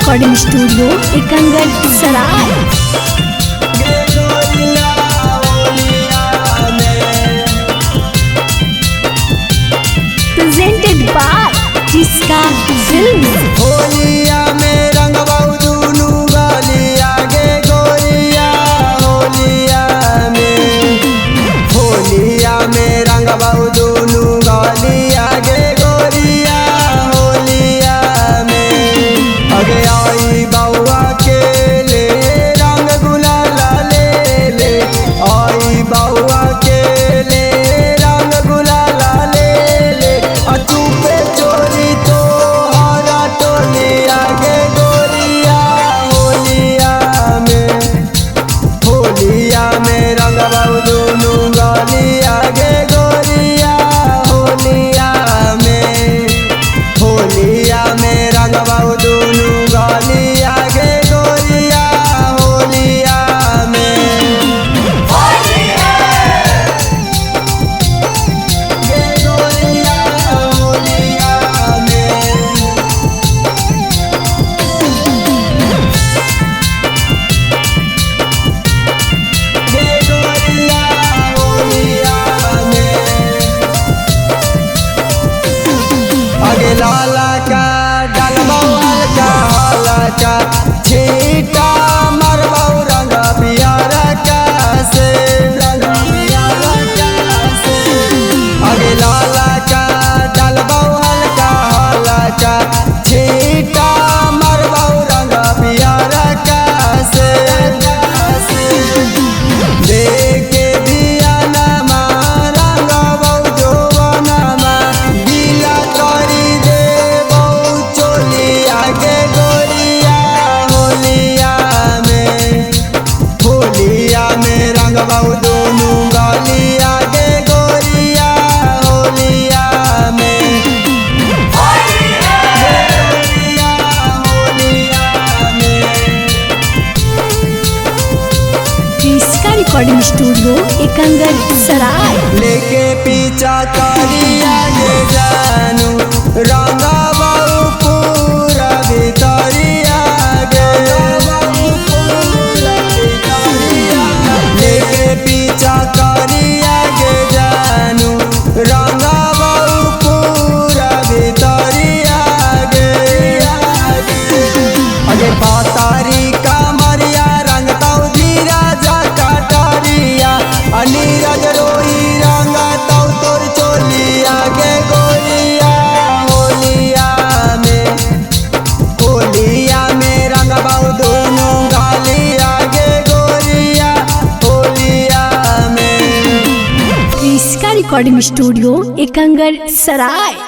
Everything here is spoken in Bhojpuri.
रिकॉर्डिंग स्टूडियो एकंगर सराय। प्रेजेंटेड बाय जिसका फिल्म। होलिया में रंगवा दुनू गलिया गे गोरिया होलिया में रंगवा दुनू गलिया गे गोरिया होलिया में अगे आई बउआ के ले रंग गुलाल ले ले आई बउआ के ले रंग गुलाल ले ले चुपे चोरी तो हरा टोलिया गे गोरिया होलिया में रंगवा दुनू गलिया गे गोरिया होलिया में रंगवा दुनू गलिया गे गोरिया होलिया में गे गोरिया होलिया में गे गोरिया होलिया में अगे लाला का डालबौ हल्का हल्का छीटा मरबौ रंग पियारा का से रंग पियारा का से अगे लाला का डालबौ हल्का हल्का छीटा मरबौ रंग पियारा का से देखे दिया नमा रंगबौ जोवनमा गीला करी देबौ चोलिया गे गोरिया होलिया में रंगबौ दुनू गलिया गे गोरिया होलिया में गोरिया होलिया में जिसका रिकॉर्डिंग स्टूडियो एकंगर सराय। लेके पीछा करिया गे जानू रंगबौ पूरा भितरिया गे लेके पीछा करिया गे जानू रंगबौ पूरा भितरिया गे अगे पातारी कामरिया रंगतौ धीरा जा कटरिया नीरज रोई रंगतौ तोर चोलिया गे गोरिया होलिया में रंगबौ दुनू गलिया गे गोरिया होलिया में जिसका रिकॉर्डिंग स्टूडियो एकंगर सराय।